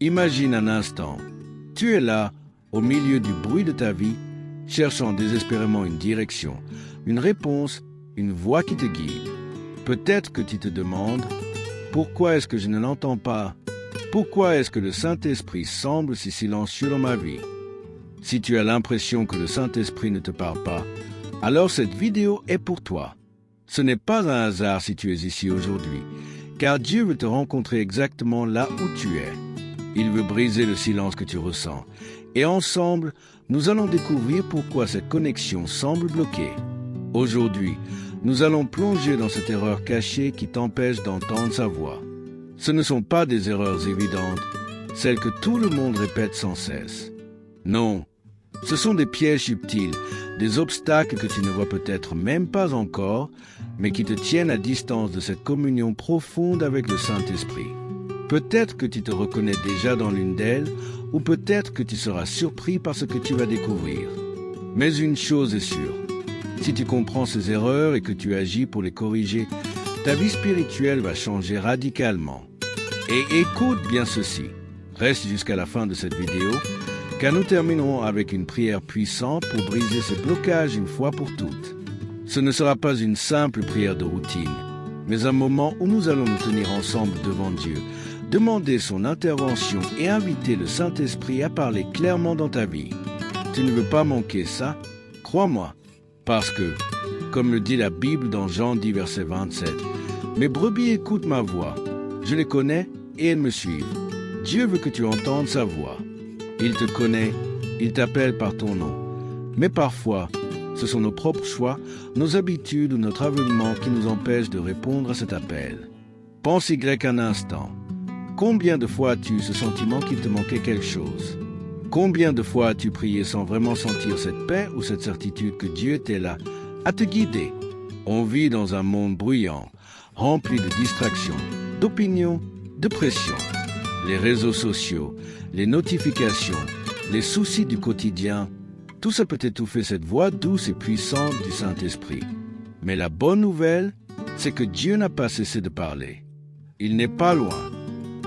Imagine un instant, tu es là, au milieu du bruit de ta vie, cherchant désespérément une direction, une réponse, une voix qui te guide. Peut-être que tu te demandes, pourquoi est-ce que je ne l'entends pas? Pourquoi est-ce que le Saint-Esprit semble si silencieux dans ma vie? Si tu as l'impression que le Saint-Esprit ne te parle pas, alors cette vidéo est pour toi. Ce n'est pas un hasard si tu es ici aujourd'hui, car Dieu veut te rencontrer exactement là où tu es. Il veut briser le silence que tu ressens. Et ensemble, nous allons découvrir pourquoi cette connexion semble bloquée. Aujourd'hui, nous allons plonger dans cette erreur cachée qui t'empêche d'entendre sa voix. Ce ne sont pas des erreurs évidentes, celles que tout le monde répète sans cesse. Non, ce sont des pièges subtils, des obstacles que tu ne vois peut-être même pas encore, mais qui te tiennent à distance de cette communion profonde avec le Saint-Esprit. Peut-être que tu te reconnais déjà dans l'une d'elles, ou peut-être que tu seras surpris par ce que tu vas découvrir. Mais une chose est sûre, si tu comprends ces erreurs et que tu agis pour les corriger, ta vie spirituelle va changer radicalement. Et écoute bien ceci, reste jusqu'à la fin de cette vidéo, car nous terminerons avec une prière puissante pour briser ces blocages une fois pour toutes. Ce ne sera pas une simple prière de routine, mais un moment où nous allons nous tenir ensemble devant Dieu, demander son intervention et inviter le Saint-Esprit à parler clairement dans ta vie. Tu ne veux pas manquer ça? Crois-moi, parce que, comme le dit la Bible dans Jean 10, verset 27, « Mes brebis écoutent ma voix, je les connais et elles me suivent. » Dieu veut que tu entendes sa voix. Il te connaît, il t'appelle par ton nom. Mais parfois, ce sont nos propres choix, nos habitudes ou notre aveuglement qui nous empêchent de répondre à cet appel. Pense un instant. Combien de fois as-tu ce sentiment qu'il te manquait quelque chose? Combien de fois as-tu prié sans vraiment sentir cette paix ou cette certitude que Dieu était là, à te guider? On vit dans un monde bruyant, rempli de distractions, d'opinions, de pression. Les réseaux sociaux, les notifications, les soucis du quotidien, tout ça peut étouffer cette voix douce et puissante du Saint-Esprit. Mais la bonne nouvelle, c'est que Dieu n'a pas cessé de parler. Il n'est pas loin.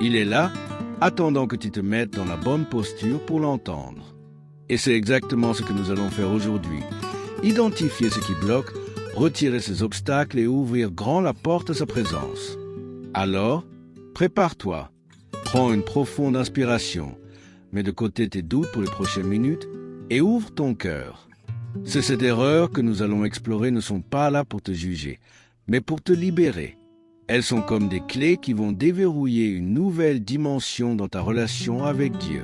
Il est là, attendant que tu te mettes dans la bonne posture pour l'entendre. Et c'est exactement ce que nous allons faire aujourd'hui. Identifier ce qui bloque, retirer ces obstacles et ouvrir grand la porte à sa présence. Alors, prépare-toi. Prends une profonde inspiration. Mets de côté tes doutes pour les prochaines minutes et ouvre ton cœur. C'est cette erreur que nous allons explorer ne sont pas là pour te juger, mais pour te libérer. Elles sont comme des clés qui vont déverrouiller une nouvelle dimension dans ta relation avec Dieu.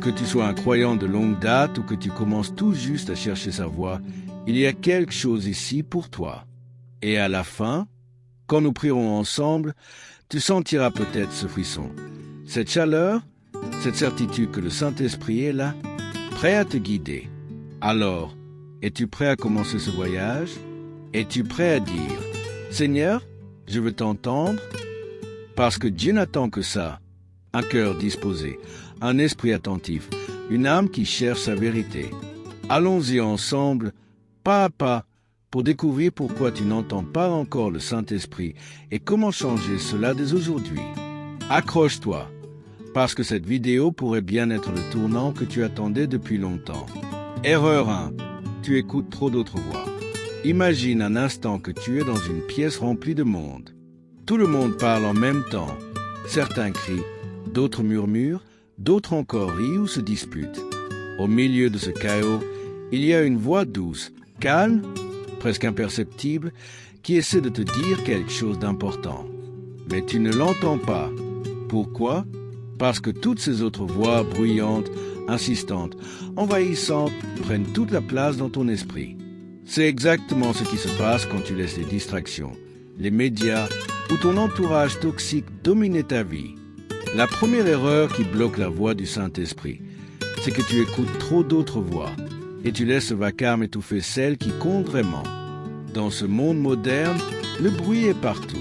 Que tu sois un croyant de longue date ou que tu commences tout juste à chercher sa voie, il y a quelque chose ici pour toi. Et à la fin, quand nous prierons ensemble, tu sentiras peut-être ce frisson, cette chaleur, cette certitude que le Saint-Esprit est là, prêt à te guider. Alors, es-tu prêt à commencer ce voyage? Es-tu prêt à dire, « Seigneur, je veux t'entendre » parce que Dieu n'attend que ça, un cœur disposé, un esprit attentif, une âme qui cherche sa vérité. Allons-y ensemble, pas à pas, pour découvrir pourquoi tu n'entends pas encore le Saint-Esprit et comment changer cela dès aujourd'hui. Accroche-toi, parce que cette vidéo pourrait bien être le tournant que tu attendais depuis longtemps. Erreur 1. Tu écoutes trop d'autres voix. Imagine un instant que tu es dans une pièce remplie de monde. Tout le monde parle en même temps. Certains crient, d'autres murmurent, d'autres encore rient ou se disputent. Au milieu de ce chaos, il y a une voix douce, calme, presque imperceptible, qui essaie de te dire quelque chose d'important. Mais tu ne l'entends pas. Pourquoi? Parce que toutes ces autres voix bruyantes, insistantes, envahissantes, prennent toute la place dans ton esprit. C'est exactement ce qui se passe quand tu laisses les distractions, les médias ou ton entourage toxique dominer ta vie. La première erreur qui bloque la voix du Saint-Esprit, c'est que tu écoutes trop d'autres voix et tu laisses ce vacarme étouffer celle qui compte vraiment. Dans ce monde moderne, le bruit est partout.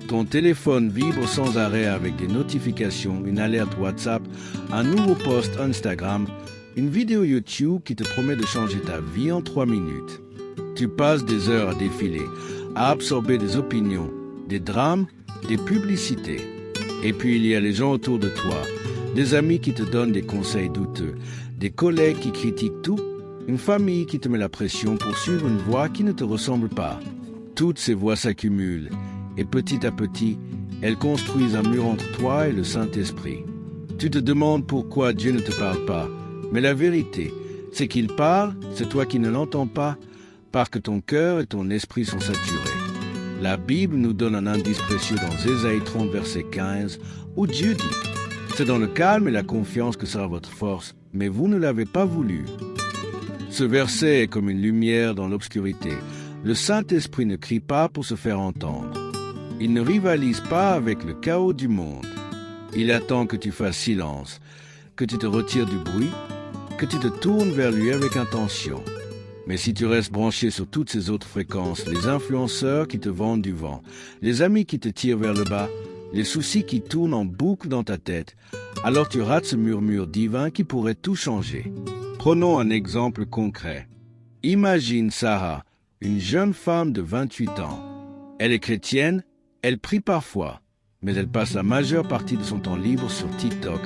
Ton téléphone vibre sans arrêt avec des notifications, une alerte WhatsApp, un nouveau post Instagram, une vidéo YouTube qui te promet de changer ta vie en 3 minutes. Tu passes des heures à défiler, à absorber des opinions, des drames, des publicités. Et puis il y a les gens autour de toi, des amis qui te donnent des conseils douteux, des collègues qui critiquent tout, une famille qui te met la pression pour suivre une voie qui ne te ressemble pas. Toutes ces voies s'accumulent et petit à petit, elles construisent un mur entre toi et le Saint-Esprit. Tu te demandes pourquoi Dieu ne te parle pas, mais la vérité, c'est qu'il parle, c'est toi qui ne l'entends pas, parce que ton cœur et ton esprit sont saturés. La Bible nous donne un indice précieux dans Ésaïe 30, verset 15, où Dieu dit « C'est dans le calme et la confiance que sera votre force, mais vous ne l'avez pas voulu. » Ce verset est comme une lumière dans l'obscurité. Le Saint-Esprit ne crie pas pour se faire entendre. Il ne rivalise pas avec le chaos du monde. Il attend que tu fasses silence, que tu te retires du bruit, que tu te tournes vers lui avec intention. Mais si tu restes branché sur toutes ces autres fréquences, les influenceurs qui te vendent du vent, les amis qui te tirent vers le bas, les soucis qui tournent en boucle dans ta tête, alors tu rates ce murmure divin qui pourrait tout changer. Prenons un exemple concret. Imagine Sarah, une jeune femme de 28 ans. Elle est chrétienne, elle prie parfois, mais elle passe la majeure partie de son temps libre sur TikTok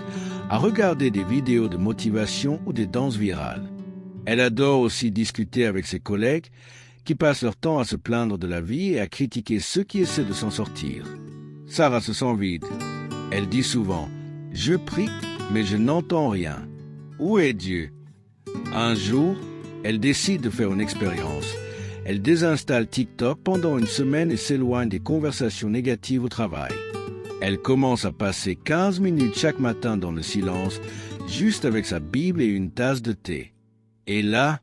à regarder des vidéos de motivation ou des danses virales. Elle adore aussi discuter avec ses collègues qui passent leur temps à se plaindre de la vie et à critiquer ceux qui essaient de s'en sortir. Sarah se sent vide. Elle dit souvent « Je prie, mais je n'entends rien. Où est Dieu ?» Un jour, elle décide de faire une expérience. Elle désinstalle TikTok pendant une semaine et s'éloigne des conversations négatives au travail. Elle commence à passer 15 minutes chaque matin dans le silence, juste avec sa Bible et une tasse de thé. Et là,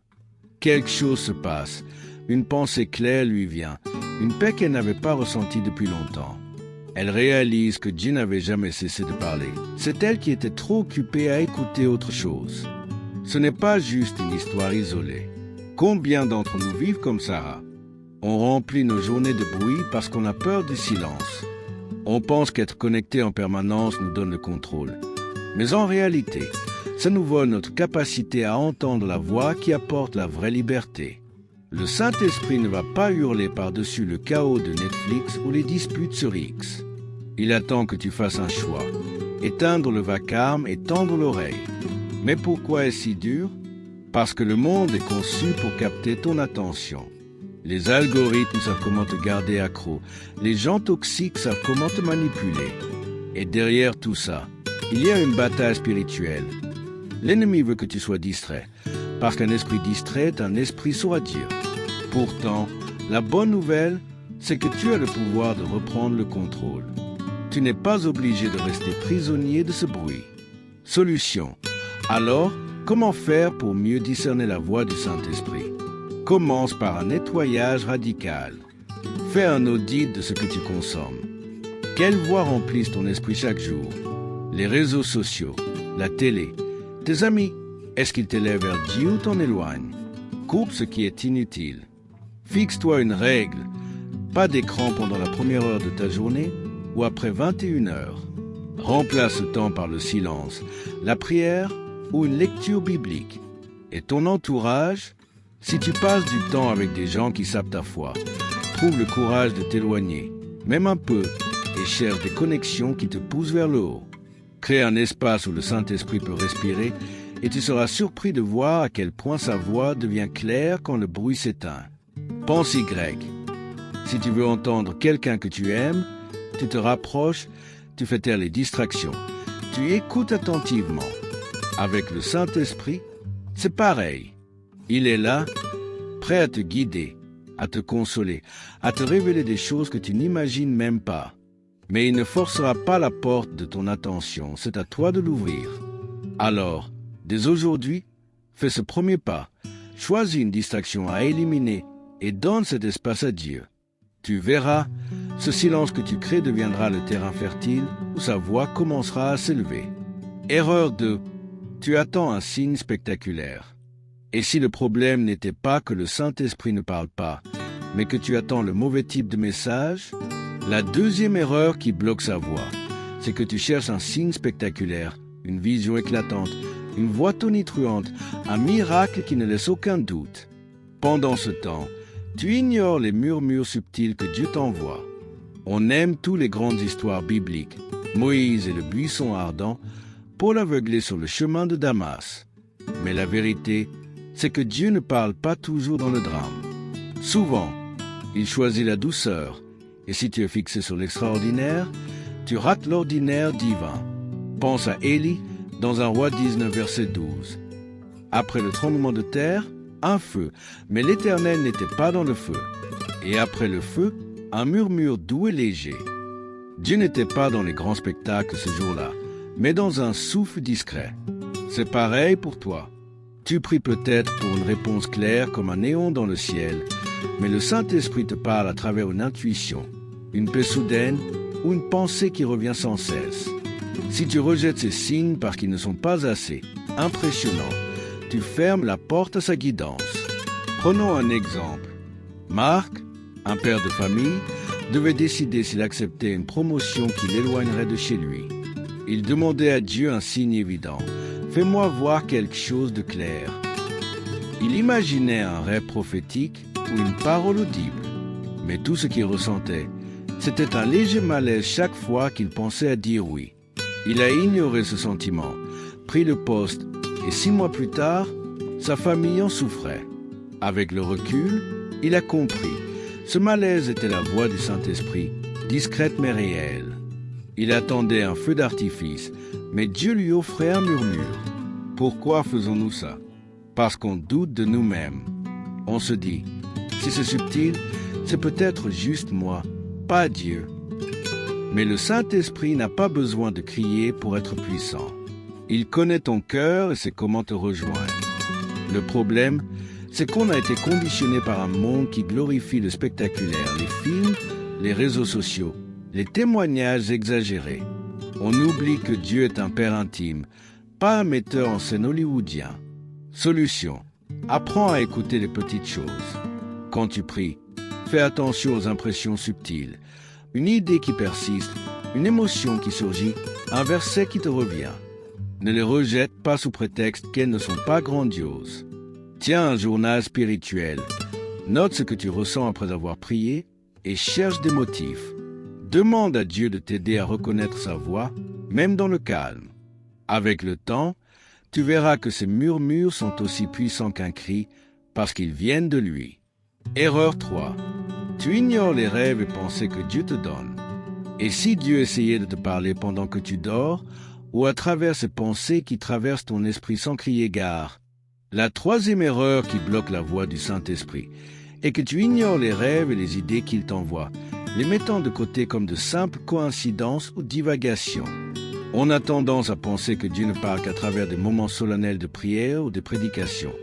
quelque chose se passe. Une pensée claire lui vient, une paix qu'elle n'avait pas ressentie depuis longtemps. Elle réalise que Dieu n'avait jamais cessé de parler. C'est elle qui était trop occupée à écouter autre chose. Ce n'est pas juste une histoire isolée. Combien d'entre nous vivent comme Sarah? On remplit nos journées de bruit parce qu'on a peur du silence. On pense qu'être connecté en permanence nous donne le contrôle. Mais en réalité, ça nous vole notre capacité à entendre la voix qui apporte la vraie liberté. Le Saint-Esprit ne va pas hurler par-dessus le chaos de Netflix ou les disputes sur X. Il attend que tu fasses un choix, éteindre le vacarme et tendre l'oreille. Mais pourquoi est-ce si dur? Parce que le monde est conçu pour capter ton attention. Les algorithmes savent comment te garder accro. Les gens toxiques savent comment te manipuler. Et derrière tout ça, il y a une bataille spirituelle. L'ennemi veut que tu sois distrait, parce qu'un esprit distrait est un esprit sourd à dire. Pourtant, la bonne nouvelle, c'est que tu as le pouvoir de reprendre le contrôle. Tu n'es pas obligé de rester prisonnier de ce bruit. Solution. Alors, comment faire pour mieux discerner la voix du Saint-Esprit? Commence par un nettoyage radical. Fais un audit de ce que tu consommes. Quelles voix remplissent ton esprit chaque jour? Les réseaux sociaux, la télé, tes amis, est-ce qu'ils t'élèvent vers Dieu ou t'en éloignent? Coupe ce qui est inutile. Fixe-toi une règle. Pas d'écran pendant la première heure de ta journée ou après 21 heures. Remplace ce temps par le silence, la prière ou une lecture biblique. Et ton entourage? Si tu passes du temps avec des gens qui savent ta foi, trouve le courage de t'éloigner, même un peu, et cherche des connexions qui te poussent vers le haut. Crée un espace où le Saint-Esprit peut respirer et tu seras surpris de voir à quel point sa voix devient claire quand le bruit s'éteint. Pense Y. Si tu veux entendre quelqu'un que tu aimes, tu te rapproches, tu fais taire les distractions, tu écoutes attentivement. Avec le Saint-Esprit, c'est pareil. Il est là, prêt à te guider, à te consoler, à te révéler des choses que tu n'imagines même pas. Mais il ne forcera pas la porte de ton attention, c'est à toi de l'ouvrir. Alors, dès aujourd'hui, fais ce premier pas, choisis une distraction à éliminer et donne cet espace à Dieu. Tu verras, ce silence que tu crées deviendra le terrain fertile où sa voix commencera à s'élever. Erreur 2. Tu attends un signe spectaculaire. Et si le problème n'était pas que le Saint-Esprit ne parle pas, mais que tu attends le mauvais type de message, la deuxième erreur qui bloque sa voix, c'est que tu cherches un signe spectaculaire, une vision éclatante, une voix tonitruante, un miracle qui ne laisse aucun doute. Pendant ce temps, tu ignores les murmures subtils que Dieu t'envoie. On aime toutes les grandes histoires bibliques, Moïse et le buisson ardent, pour l'aveugler sur le chemin de Damas. Mais la vérité, c'est que Dieu ne parle pas toujours dans le drame. Souvent, il choisit la douceur, et si tu es fixé sur l'extraordinaire, tu rates l'ordinaire divin. Pense à Élie dans un roi 19, verset 12. Après le tremblement de terre, un feu, mais l'Éternel n'était pas dans le feu. Et après le feu, un murmure doux et léger. Dieu n'était pas dans les grands spectacles ce jour-là, mais dans un souffle discret. C'est pareil pour toi. Tu pries peut-être pour une réponse claire comme un néon dans le ciel, mais le Saint-Esprit te parle à travers une intuition, une paix soudaine ou une pensée qui revient sans cesse. Si tu rejettes ces signes parce qu'ils ne sont pas assez impressionnants, tu fermes la porte à sa guidance. Prenons un exemple. Marc, un père de famille, devait décider s'il acceptait une promotion qui l'éloignerait de chez lui. Il demandait à Dieu un signe évident. « Fais-moi voir quelque chose de clair. » Il imaginait un rêve prophétique ou une parole audible. Mais tout ce qu'il ressentait, c'était un léger malaise chaque fois qu'il pensait à dire oui. Il a ignoré ce sentiment, pris le poste, et 6 mois plus tard, sa famille en souffrait. Avec le recul, il a compris. Ce malaise était la voix du Saint-Esprit, discrète mais réelle. Il attendait un feu d'artifice, mais Dieu lui offrait un murmure. Pourquoi faisons-nous ça? Parce qu'on doute de nous-mêmes. On se dit, si c'est subtil, c'est peut-être juste moi, pas Dieu. Mais le Saint-Esprit n'a pas besoin de crier pour être puissant. Il connaît ton cœur et sait comment te rejoindre. Le problème, c'est qu'on a été conditionné par un monde qui glorifie le spectaculaire, les films, les réseaux sociaux, les témoignages exagérés. On oublie que Dieu est un père intime, pas un metteur en scène hollywoodien. Solution, apprends à écouter les petites choses. Quand tu pries, fais attention aux impressions subtiles. Une idée qui persiste, une émotion qui surgit, un verset qui te revient. Ne les rejette pas sous prétexte qu'elles ne sont pas grandioses. Tiens un journal spirituel. Note ce que tu ressens après avoir prié et cherche des motifs. Demande à Dieu de t'aider à reconnaître sa voix, même dans le calme. Avec le temps, tu verras que ces murmures sont aussi puissants qu'un cri parce qu'ils viennent de lui. Erreur 3. Tu ignores les rêves et pensées que Dieu te donne. Et si Dieu essayait de te parler pendant que tu dors, ou à travers ces pensées qui traversent ton esprit sans crier gare? La 3e erreur qui bloque la voix du Saint-Esprit est que tu ignores les rêves et les idées qu'il t'envoie, les mettant de côté comme de simples coïncidences ou divagations. On a tendance à penser que Dieu ne parle qu'à travers des moments solennels de prière ou de prédication,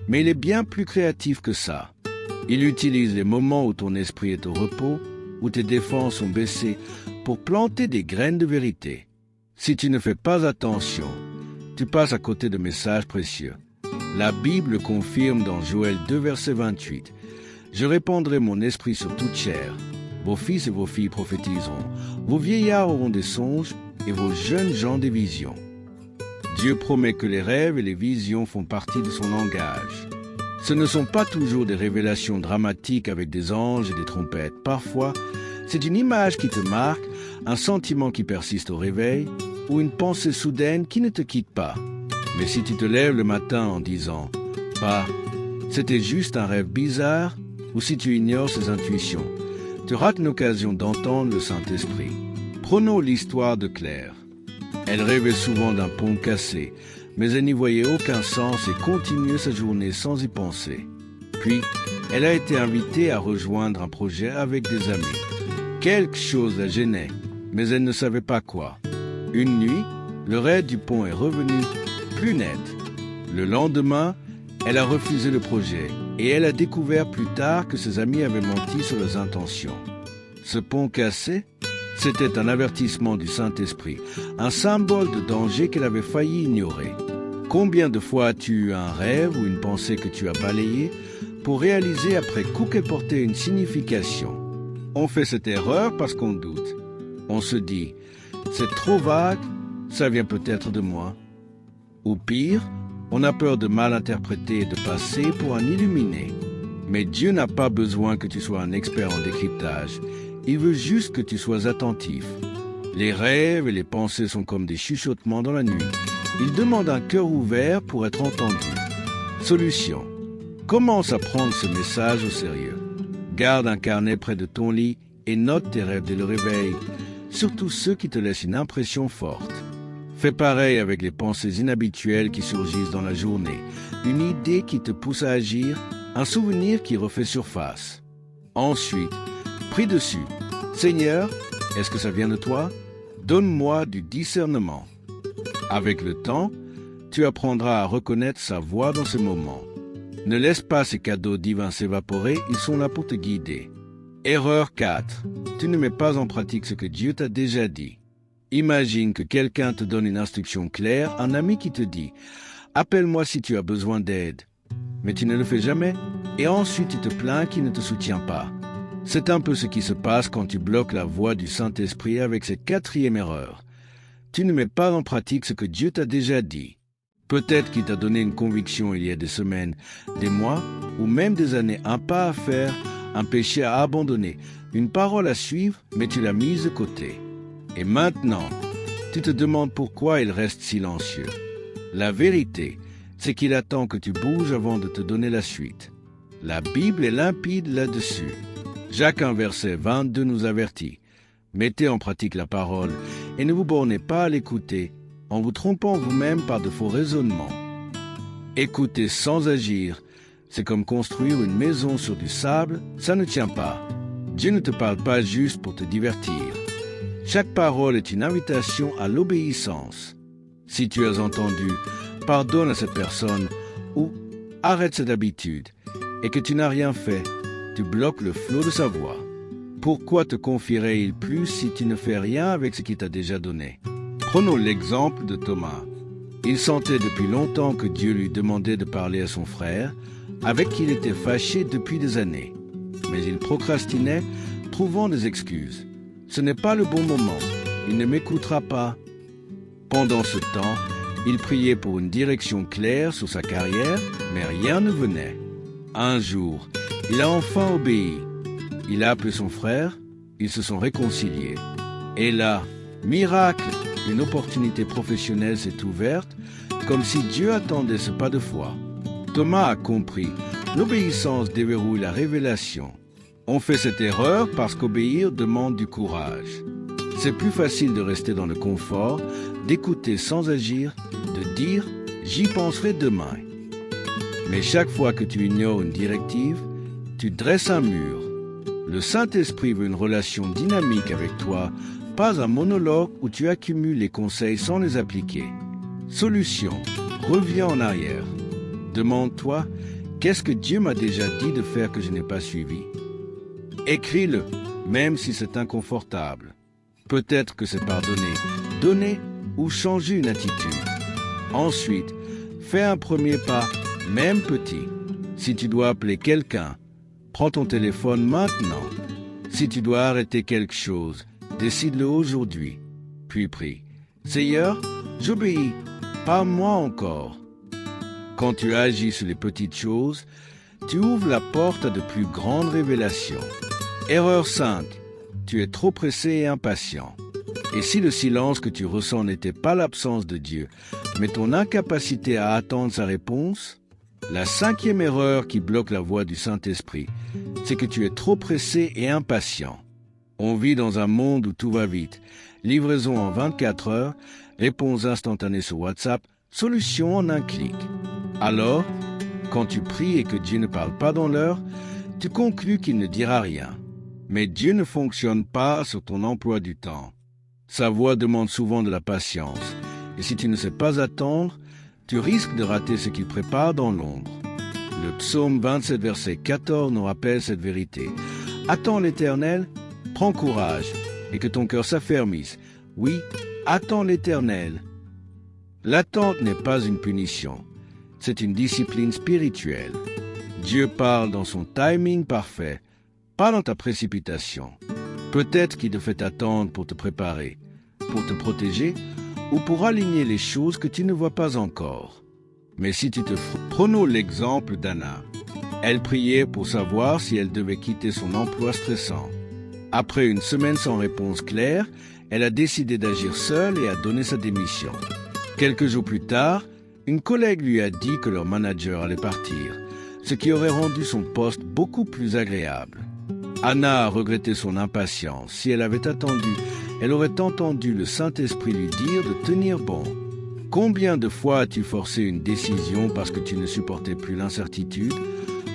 mais il est bien plus créatif que ça. Il utilise les moments où ton esprit est au repos, où tes défenses sont baissées, pour planter des graines de vérité. Si tu ne fais pas attention, tu passes à côté de messages précieux. La Bible confirme dans Joël 2, verset 28. « Je répandrai mon esprit sur toute chair. Vos fils et vos filles prophétiseront. Vos vieillards auront des songes et vos jeunes gens des visions. » Dieu promet que les rêves et les visions font partie de son langage. Ce ne sont pas toujours des révélations dramatiques avec des anges et des trompettes. Parfois, c'est une image qui te marque, un sentiment qui persiste au réveil, ou une pensée soudaine qui ne te quitte pas. Mais si tu te lèves le matin en disant « Bah, c'était juste un rêve bizarre », ou si tu ignores ses intuitions, tu rates une occasion d'entendre le Saint-Esprit. Prenons l'histoire de Claire. Elle rêvait souvent d'un pont cassé, mais elle n'y voyait aucun sens et continuait sa journée sans y penser. Puis, elle a été invitée à rejoindre un projet avec des amis. Quelque chose la gênait, mais elle ne savait pas quoi. Une nuit, le raid du pont est revenu plus net. Le lendemain, elle a refusé le projet et elle a découvert plus tard que ses amis avaient menti sur leurs intentions. Ce pont cassé, c'était un avertissement du Saint-Esprit, un symbole de danger qu'elle avait failli ignorer. Combien de fois as-tu eu un rêve ou une pensée que tu as balayée pour réaliser après coup qu'elle portait une signification? On fait cette erreur parce qu'on doute. On se dit « c'est trop vague, ça vient peut-être de moi ». Ou pire, on a peur de mal interpréter et de passer pour un illuminé. Mais Dieu n'a pas besoin que tu sois un expert en décryptage. Il veut juste que tu sois attentif. Les rêves et les pensées sont comme des chuchotements dans la nuit. Ils demandent un cœur ouvert pour être entendu. Solution. Commence à prendre ce message au sérieux. Garde un carnet près de ton lit et note tes rêves dès le réveil, surtout ceux qui te laissent une impression forte. Fais pareil avec les pensées inhabituelles qui surgissent dans la journée, une idée qui te pousse à agir, un souvenir qui refait surface. Ensuite, prie dessus. Seigneur, est-ce que ça vient de toi? Donne-moi du discernement. Avec le temps, tu apprendras à reconnaître sa voix dans ce moment. Ne laisse pas ces cadeaux divins s'évaporer, ils sont là pour te guider. Erreur 4. Tu ne mets pas en pratique ce que Dieu t'a déjà dit. Imagine que quelqu'un te donne une instruction claire, un ami qui te dit « Appelle-moi si tu as besoin d'aide ». Mais tu ne le fais jamais, et ensuite tu te plains qu'il ne te soutient pas. C'est un peu ce qui se passe quand tu bloques la voie du Saint-Esprit avec cette 4e erreur. Tu ne mets pas en pratique ce que Dieu t'a déjà dit. Peut-être qu'il t'a donné une conviction il y a des semaines, des mois ou même des années, un pas à faire, un péché à abandonner, une parole à suivre, mais tu l'as mise de côté. Et maintenant, tu te demandes pourquoi il reste silencieux. La vérité, c'est qu'il attend que tu bouges avant de te donner la suite. La Bible est limpide là-dessus. Jacques 1, verset 22 nous avertit. Mettez en pratique la parole et ne vous bornez pas à l'écouter en vous trompant vous-même par de faux raisonnements. Écouter sans agir, c'est comme construire une maison sur du sable, ça ne tient pas. Dieu ne te parle pas juste pour te divertir. Chaque parole est une invitation à l'obéissance. Si tu as entendu « pardonne à cette personne » ou « arrête cette habitude » et que tu n'as rien fait, tu bloques le flot de sa voix. Pourquoi te confierait-il plus si tu ne fais rien avec ce qu'il t'a déjà donné? Prenons l'exemple de Thomas. Il sentait depuis longtemps que Dieu lui demandait de parler à son frère, avec qui il était fâché depuis des années. Mais il procrastinait, trouvant des excuses. Ce n'est pas le bon moment, il ne m'écoutera pas. Pendant ce temps, il priait pour une direction claire sur sa carrière, mais rien ne venait. Un jour, il a enfin obéi. Il a appelé son frère, ils se sont réconciliés. Et là, miracle, une opportunité professionnelle s'est ouverte, comme si Dieu attendait ce pas de foi. Thomas a compris, l'obéissance déverrouille la révélation. On fait cette erreur parce qu'obéir demande du courage. C'est plus facile de rester dans le confort, d'écouter sans agir, de dire « j'y penserai demain ». Mais chaque fois que tu ignores une directive, tu dresses un mur. Le Saint-Esprit veut une relation dynamique avec toi, pas un monologue où tu accumules les conseils sans les appliquer. Solution, reviens en arrière. Demande-toi, qu'est-ce que Dieu m'a déjà dit de faire que je n'ai pas suivi? Écris-le, même si c'est inconfortable. Peut-être que c'est pardonner, donner ou changer une attitude. Ensuite, fais un premier pas, même petit. Si tu dois appeler quelqu'un, prends ton téléphone maintenant. Si tu dois arrêter quelque chose, décide-le aujourd'hui. Puis prie. Seigneur, j'obéis. Parle-moi encore. Quand tu agis sur les petites choses, tu ouvres la porte à de plus grandes révélations. Erreur 5. Tu es trop pressé et impatient. Et si le silence que tu ressens n'était pas l'absence de Dieu, mais ton incapacité à attendre sa réponse, la 5e erreur qui bloque la voie du Saint-Esprit, c'est que tu es trop pressé et impatient. On vit dans un monde où tout va vite. Livraison en 24 heures, réponse instantanée sur WhatsApp, solution en un clic. Alors, quand tu pries et que Dieu ne parle pas dans l'heure, tu conclus qu'il ne dira rien. Mais Dieu ne fonctionne pas sur ton emploi du temps. Sa voix demande souvent de la patience. Et si tu ne sais pas attendre, tu risques de rater ce qu'il prépare dans l'ombre. Le psaume 27, verset 14 nous rappelle cette vérité. Attends l'Éternel, prends courage, et que ton cœur s'affermisse. Oui, attends l'Éternel. L'attente n'est pas une punition, c'est une discipline spirituelle. Dieu parle dans son timing parfait, pas dans ta précipitation. Peut-être qu'il te fait attendre pour te préparer, pour te protéger, ou pour aligner les choses que tu ne vois pas encore. Mais si tu te prenons l'exemple d'Anna. Elle priait pour savoir si elle devait quitter son emploi stressant. Après une semaine sans réponse claire, elle a décidé d'agir seule et a donné sa démission. Quelques jours plus tard, une collègue lui a dit que leur manager allait partir, ce qui aurait rendu son poste beaucoup plus agréable. Anna a regretté son impatience. Si elle avait attendu, elle aurait entendu le Saint-Esprit lui dire de tenir bon. Combien de fois as-tu forcé une décision parce que tu ne supportais plus l'incertitude,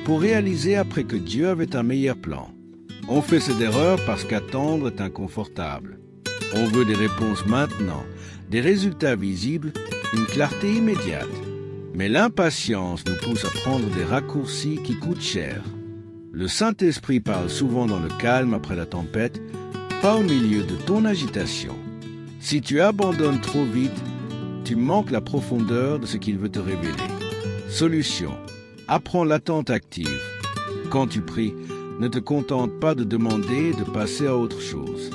pour réaliser après que Dieu avait un meilleur plan? On fait cette erreur parce qu'attendre est inconfortable. On veut des réponses maintenant, des résultats visibles, une clarté immédiate. Mais l'impatience nous pousse à prendre des raccourcis qui coûtent cher. Le Saint-Esprit parle souvent dans le calme après la tempête, pas au milieu de ton agitation. Si tu abandonnes trop vite, tu manques la profondeur de ce qu'il veut te révéler. Solution: apprends l'attente active. Quand tu pries, ne te contente pas de demander et de passer à autre chose.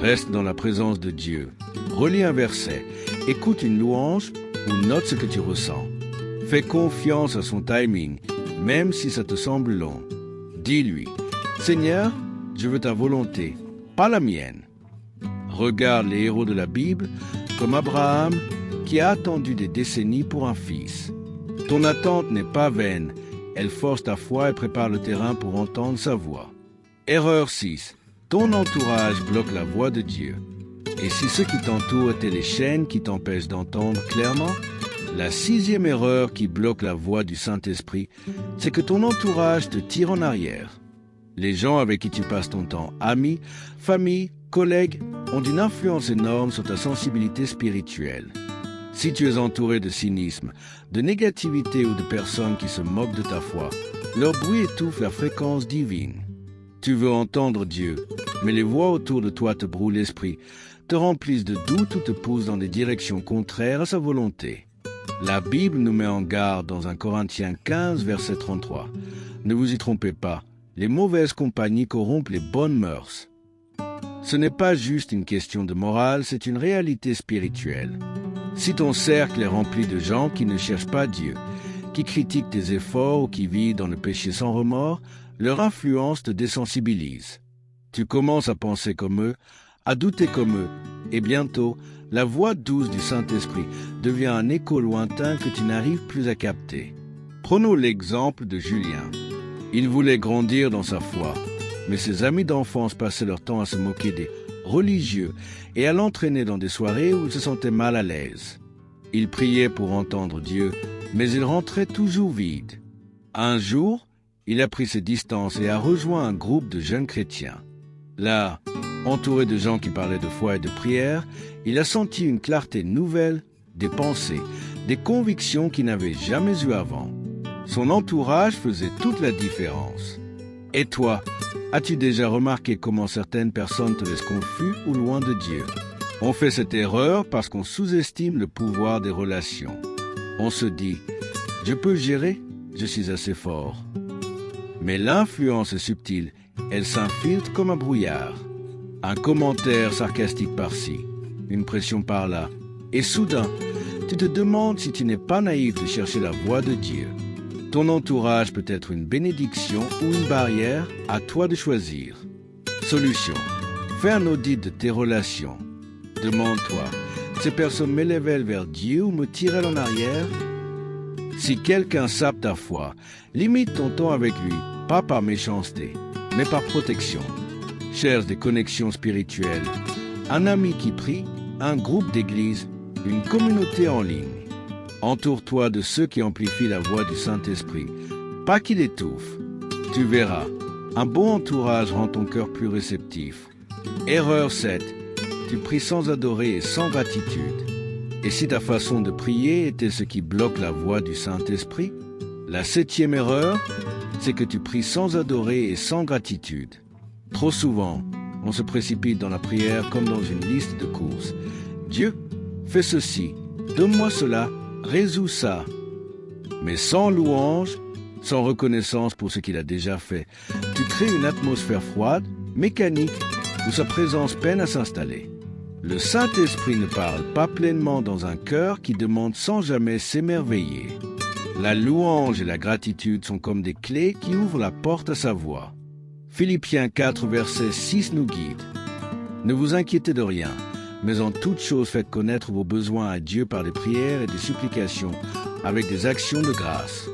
Reste dans la présence de Dieu. Relis un verset, écoute une louange ou note ce que tu ressens. Fais confiance à son timing, même si ça te semble long. Dis-lui: Seigneur, je veux ta volonté, pas la mienne. Regarde les héros de la Bible, comme Abraham, qui a attendu des décennies pour un fils. Ton attente n'est pas vaine, elle force ta foi et prépare le terrain pour entendre sa voix. Erreur 6. Ton entourage bloque la voix de Dieu. Et si ceux qui t'entourent étaient les chaînes qui t'empêchent d'entendre clairement? La 6e erreur qui bloque la voix du Saint-Esprit, c'est que ton entourage te tire en arrière. Les gens avec qui tu passes ton temps, amis, famille, collègues, ont une influence énorme sur ta sensibilité spirituelle. Si tu es entouré de cynisme, de négativité ou de personnes qui se moquent de ta foi, leur bruit étouffe la fréquence divine. Tu veux entendre Dieu, mais les voix autour de toi te brouillent l'esprit, te remplissent de doutes ou te poussent dans des directions contraires à sa volonté. La Bible nous met en garde dans 1 Corinthiens 15, verset 33. Ne vous y trompez pas, les mauvaises compagnies corrompent les bonnes mœurs. Ce n'est pas juste une question de morale, c'est une réalité spirituelle. Si ton cercle est rempli de gens qui ne cherchent pas Dieu, qui critiquent tes efforts ou qui vivent dans le péché sans remords, leur influence te désensibilise. Tu commences à penser comme eux, à douter comme eux, et bientôt, la voix douce du Saint-Esprit devient un écho lointain que tu n'arrives plus à capter. Prenons l'exemple de Julien. Il voulait grandir dans sa foi, mais ses amis d'enfance passaient leur temps à se moquer des religieux et à l'entraîner dans des soirées où il se sentait mal à l'aise. Il priait pour entendre Dieu, mais il rentrait toujours vide. Un jour, il a pris ses distances et a rejoint un groupe de jeunes chrétiens. Là, entouré de gens qui parlaient de foi et de prière, il a senti une clarté nouvelle, des pensées, des convictions qu'il n'avait jamais eues avant. Son entourage faisait toute la différence. Et toi, as-tu déjà remarqué comment certaines personnes te laissent confus ou loin de Dieu? On fait cette erreur parce qu'on sous-estime le pouvoir des relations. On se dit: je peux gérer, je suis assez fort. Mais l'influence est subtile, elle s'infiltre comme un brouillard. Un commentaire sarcastique par-ci, une pression par-là, et soudain, tu te demandes si tu n'es pas naïf de chercher la voix de Dieu. Ton entourage peut être une bénédiction ou une barrière, à toi de choisir. Solution: fais un audit de tes relations. Demande-toi: ces personnes m'élèvent-elles vers Dieu ou me tirent-elles en arrière? Si quelqu'un sape ta foi, limite ton temps avec lui, pas par méchanceté, mais par protection. Cherche des connexions spirituelles, un ami qui prie, un groupe d'église, une communauté en ligne. Entoure-toi de ceux qui amplifient la voix du Saint-Esprit, pas qui l'étouffent. Tu verras, un bon entourage rend ton cœur plus réceptif. Erreur 7. Tu pries sans adorer et sans gratitude. Et si ta façon de prier était ce qui bloque la voix du Saint-Esprit? La 7e erreur, c'est que tu pries sans adorer et sans gratitude. Trop souvent, on se précipite dans la prière comme dans une liste de courses. Dieu, fais ceci, donne-moi cela, résous ça. Mais sans louange, sans reconnaissance pour ce qu'il a déjà fait, tu crées une atmosphère froide, mécanique, où sa présence peine à s'installer. Le Saint-Esprit ne parle pas pleinement dans un cœur qui demande sans jamais s'émerveiller. La louange et la gratitude sont comme des clés qui ouvrent la porte à sa voix. Philippiens 4, verset 6 nous guide. Ne vous inquiétez de rien, mais en toute chose faites connaître vos besoins à Dieu par des prières et des supplications, avec des actions de grâce.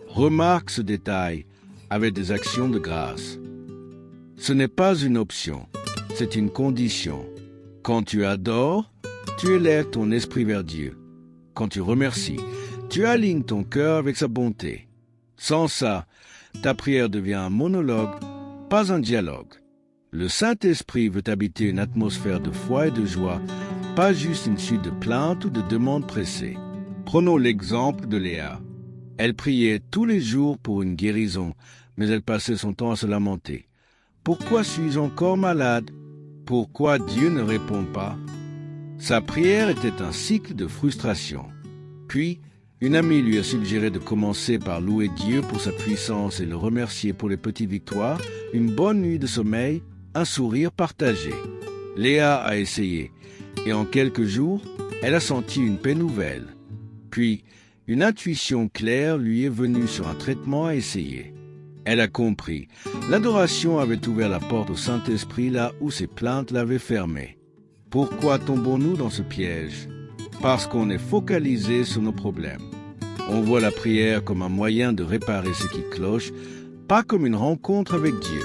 Remarque ce détail, avec des actions de grâce. Ce n'est pas une option, c'est une condition. Quand tu adores, tu élèves ton esprit vers Dieu. Quand tu remercies, tu alignes ton cœur avec sa bonté. Sans ça, ta prière devient un monologue, pas un dialogue. Le Saint-Esprit veut habiter une atmosphère de foi et de joie, pas juste une suite de plaintes ou de demandes pressées. Prenons l'exemple de Léa. Elle priait tous les jours pour une guérison, mais elle passait son temps à se lamenter. Pourquoi suis-je encore malade? Pourquoi Dieu ne répond pas? Sa prière était un cycle de frustration. Puis, une amie lui a suggéré de commencer par louer Dieu pour sa puissance et le remercier pour les petites victoires, une bonne nuit de sommeil, un sourire partagé. Léa a essayé, et en quelques jours, elle a senti une paix nouvelle. Puis, une intuition claire lui est venue sur un traitement à essayer. Elle a compris. L'adoration avait ouvert la porte au Saint-Esprit là où ses plaintes l'avaient fermée. Pourquoi tombons-nous dans ce piège? Parce qu'on est focalisé sur nos problèmes. On voit la prière comme un moyen de réparer ce qui cloche, pas comme une rencontre avec Dieu.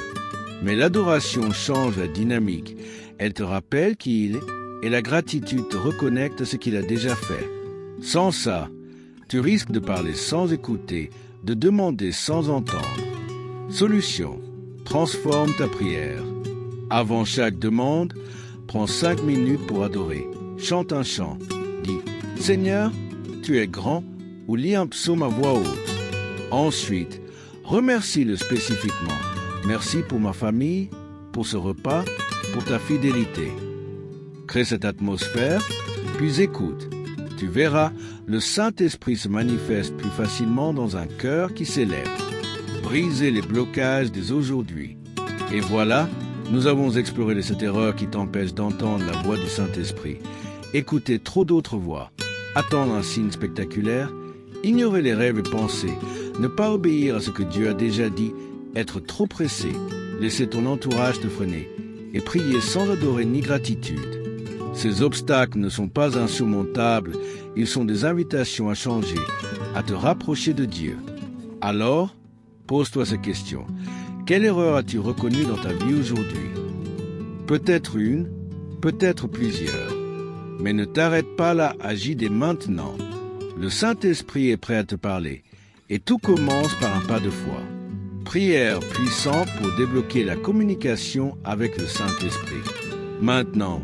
Mais l'adoration change la dynamique. Elle te rappelle qui il est et la gratitude te reconnecte à ce qu'il a déjà fait. Sans ça, tu risques de parler sans écouter, de demander sans entendre. Solution: transforme ta prière. Avant chaque demande, prends 5 minutes pour adorer. Chante un chant. Dis « Seigneur, tu es grand » ou lis un psaume à voix haute. Ensuite, remercie-le spécifiquement. Merci pour ma famille, pour ce repas, pour ta fidélité. Crée cette atmosphère, puis écoute. Tu verras, le Saint-Esprit se manifeste plus facilement dans un cœur qui s'élève. Brisez les blocages des aujourd'hui. Et voilà, nous avons exploré cette erreur qui t'empêche d'entendre la voix du Saint-Esprit. Écouter trop d'autres voix, attendre un signe spectaculaire, ignorer les rêves et pensées, ne pas obéir à ce que Dieu a déjà dit, être trop pressé, laisser ton entourage te freiner et prier sans adorer ni gratitude. Ces obstacles ne sont pas insurmontables, ils sont des invitations à changer, à te rapprocher de Dieu. Alors, pose-toi ces questions. Quelle erreur as-tu reconnue dans ta vie aujourd'hui? Peut-être une, peut-être plusieurs. Mais ne t'arrête pas là, agis dès maintenant. Le Saint-Esprit est prêt à te parler, et tout commence par un pas de foi. Prière puissante pour débloquer la communication avec le Saint-Esprit. Maintenant,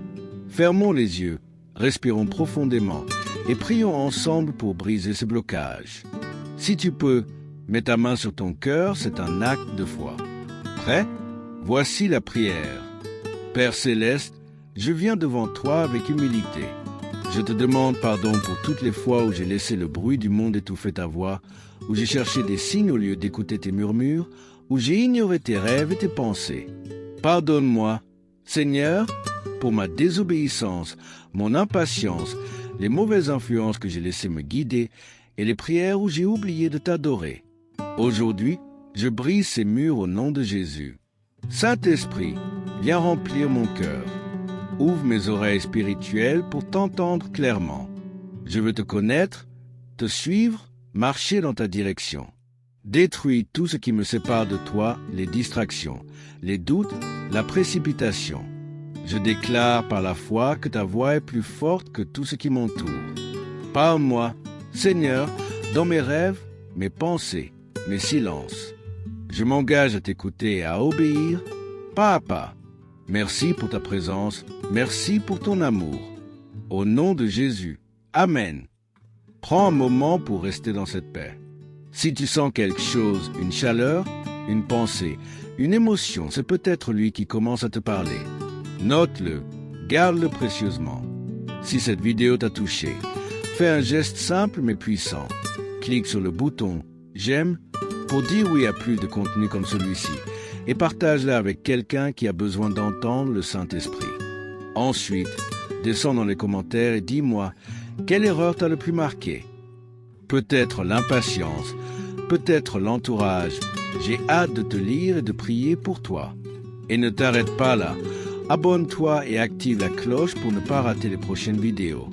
fermons les yeux, respirons profondément et prions ensemble pour briser ce blocage. Si tu peux, mets ta main sur ton cœur, c'est un acte de foi. Prêt? Voici la prière. Père céleste, je viens devant toi avec humilité. Je te demande pardon pour toutes les fois où j'ai laissé le bruit du monde étouffer ta voix, où j'ai cherché des signes au lieu d'écouter tes murmures, où j'ai ignoré tes rêves et tes pensées. Pardonne-moi, Seigneur, pour ma désobéissance, mon impatience, les mauvaises influences que j'ai laissées me guider et les prières où j'ai oublié de t'adorer. Aujourd'hui, je brise ces murs au nom de Jésus. Saint-Esprit, viens remplir mon cœur. Ouvre mes oreilles spirituelles pour t'entendre clairement. Je veux te connaître, te suivre, marcher dans ta direction. Détruis tout ce qui me sépare de toi, les distractions, les doutes, la précipitation. Je déclare par la foi que ta voix est plus forte que tout ce qui m'entoure. Parle-moi, Seigneur, dans mes rêves, mes pensées, mes silences. Je m'engage à t'écouter et à obéir, pas à pas. Merci pour ta présence, merci pour ton amour. Au nom de Jésus, Amen. Prends un moment pour rester dans cette paix. Si tu sens quelque chose, une chaleur, une pensée, une émotion, c'est peut-être lui qui commence à te parler. Note-le, garde-le précieusement. Si cette vidéo t'a touché, fais un geste simple mais puissant. Clique sur le bouton « J'aime » pour dire oui à plus de contenu comme celui-ci et partage-la avec quelqu'un qui a besoin d'entendre le Saint-Esprit. Ensuite, descends dans les commentaires et dis-moi quelle erreur t'a le plus marqué. Peut-être l'impatience, peut-être l'entourage. J'ai hâte de te lire et de prier pour toi. Et ne t'arrête pas là. Abonne-toi et active la cloche pour ne pas rater les prochaines vidéos.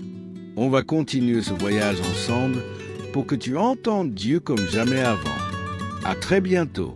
On va continuer ce voyage ensemble pour que tu entendes Dieu comme jamais avant. À très bientôt.